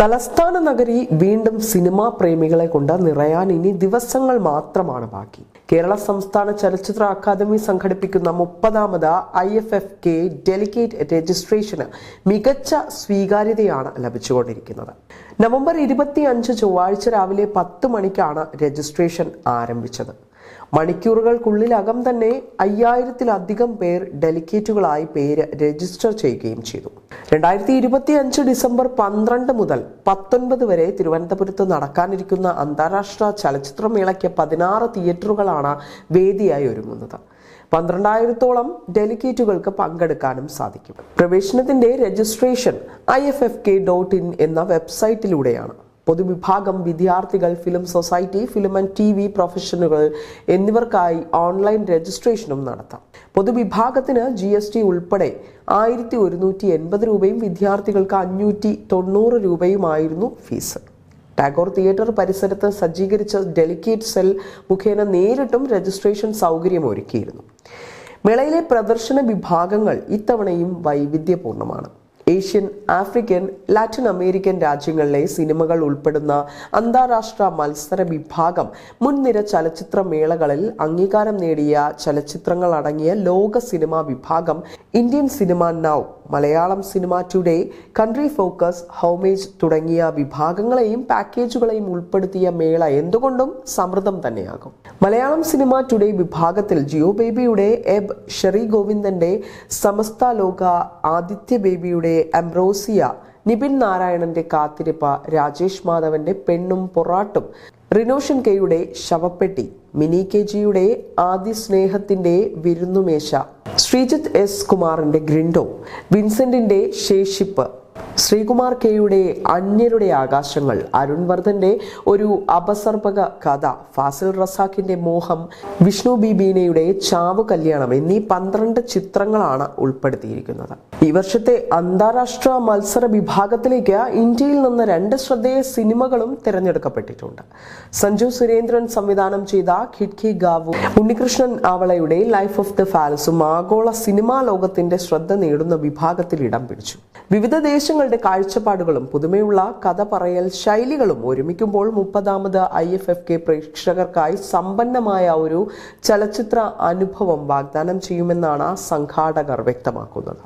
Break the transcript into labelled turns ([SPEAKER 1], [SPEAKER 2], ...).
[SPEAKER 1] തലസ്ഥാന നഗരി വീണ്ടും സിനിമാ പ്രേമികളെ കൊണ്ട് നിറയാൻ ഇനി ദിവസങ്ങൾ മാത്രമാണ് ബാക്കി. കേരള സംസ്ഥാന ചലച്ചിത്ര അക്കാദമി സംഘടിപ്പിക്കുന്ന 30ാമത് IFFK ഡെലിഗേറ്റ് രജിസ്ട്രേഷന് മികച്ച സ്വീകാര്യതയാണ് ലഭിച്ചുകൊണ്ടിരിക്കുന്നത്. നവംബർ 25 ചൊവ്വാഴ്ച രാവിലെ 10 മണിക്കാണ് രജിസ്ട്രേഷൻ ആരംഭിച്ചത്. മണിക്കൂറുകൾക്കുള്ളിലകം തന്നെ 5000-ലധികം പേർ ഡെലിഗേറ്റുകളായി പേര് രജിസ്റ്റർ ചെയ്യുകയും ചെയ്തു. 2025 ഡിസംബർ 12 മുതൽ 19 വരെ തിരുവനന്തപുരത്ത് നടക്കാനിരിക്കുന്ന അന്താരാഷ്ട്ര ചലച്ചിത്രമേളയ്ക്ക് 16 തിയേറ്ററുകളാണ് വേദിയായി ഒരുങ്ങുന്നത്. 12,000-ഓളം ഡെലിഗേറ്റുകൾക്ക് പങ്കെടുക്കാനും സാധിക്കും. പ്രവേശനത്തിന്റെ രജിസ്ട്രേഷൻ IFFK.in എന്ന വെബ്സൈറ്റിലൂടെയാണ്. പൊതുവിഭാഗം, വിദ്യാർത്ഥികൾ, film society, film and TV പ്രൊഫഷണലുകൾ എന്നിവർക്കായി ഓൺലൈൻ രജിസ്ട്രേഷനും നടത്താം. പൊതുവിഭാഗത്തിന് GST ഉൾപ്പെടെ 1,180 രൂപയും വിദ്യാർത്ഥികൾക്ക് 590 രൂപയുമായിരുന്നു ഫീസ്. ടാഗോർ തിയേറ്റർ പരിസരത്ത് സജ്ജീകരിച്ച ഡെലിഗേറ്റ് സെൽ മുഖേന നേരിട്ടും രജിസ്ട്രേഷൻ സൗകര്യം ഒരുക്കിയിരുന്നു. മേളയിലെ പ്രദർശന വിഭാഗങ്ങൾ ഇത്തവണയും വൈവിധ്യപൂർണ്ണമാണ്. ഏഷ്യൻ, ആഫ്രിക്കൻ, ലാറ്റിൻ അമേരിക്കൻ രാജ്യങ്ങളിലെ സിനിമകൾ ഉൾപ്പെടുന്ന അന്താരാഷ്ട്ര മത്സര വിഭാഗം, മുൻനിര ചലച്ചിത്ര മേളകളിൽ അംഗീകാരം നേടിയ ചലച്ചിത്രങ്ങൾ അടങ്ങിയ ലോക സിനിമാ വിഭാഗം, Indian cinema now, Malayalam cinema today, country focus, homage തുടങ്ങിയ വിഭാഗങ്ങളെയും പാക്കേജുകളെയും ഉൾപ്പെടുത്തിയ മേള എന്തുകൊണ്ടും സമൃദ്ധം തന്നെയാകും. മലയാളം സിനിമ ടുഡേ വിഭാഗത്തിൽ ജിയോ ബേബിയുടെ എബ്, ഷെറി ഗോവിന്ദന്റെ സമസ്ത ലോക, ആദിത്യ ബേബിയുടെ അംബ്രോസിയ, നിബിൻ നാരായണന്റെ കാത്തിരിപ്പ, രാജേഷ് മാധവന്റെ പെണ്ണും പൊറാട്ടും, റിനോഷൻ കെയുടെ ശവപ്പെട്ടി, മിനി KGയുടെ ആദി സ്നേഹത്തിന്റെ വിരുന്നുമേശ, ശ്രീജിത്ത് S കുമാറിന്റെ ഗ്രിൻഡോ, വിൻസെന്റിന്റെ ശേഷിപ്പ്, ശ്രീകുമാർ കെയുടെ അന്യരുടെ ആകാശങ്ങൾ, അരുൺ വർദ്ധന്റെ ഒരു അപസർപ്പക കഥ, ഫാസിൽ റസാഖിന്റെ മോഹം, വിഷ്ണു ബീബീനയുടെ ചാവ് കല്യാണം എന്നീ 12 ചിത്രങ്ങളാണ് ഉൾപ്പെടുത്തിയിരിക്കുന്നത്. ഈ വർഷത്തെ അന്താരാഷ്ട്ര മത്സര വിഭാഗത്തിലേക്ക് ഇന്ത്യയിൽ നിന്ന് 2 ശ്രദ്ധേയ സിനിമകളും തിരഞ്ഞെടുക്കപ്പെട്ടിട്ടുണ്ട്. സഞ്ജു സുരേന്ദ്രൻ സംവിധാനം ചെയ്ത ഖിഡ്കി Gao, Unnikrishnan ആവളയുടെ life of the ഫാലസും ആഗോള സിനിമാ ലോകത്തിന്റെ ശ്രദ്ധ നേടുന്ന വിഭാഗത്തിൽ ഇടം പിടിച്ചു. വിവിധ ദേശങ്ങളുടെ കാഴ്ചപ്പാടുകളും പുതുമയുള്ള കഥ പറയൽ ശൈലികളും ഒരുമിക്കുമ്പോൾ 30ാമത് IFFK പ്രേക്ഷകർക്കായി സമ്പന്നമായ ഒരു ചലച്ചിത്ര അനുഭവം വാഗ്ദാനം ചെയ്യുമെന്നാണ് സംഘാടകർ വ്യക്തമാക്കുന്നത്.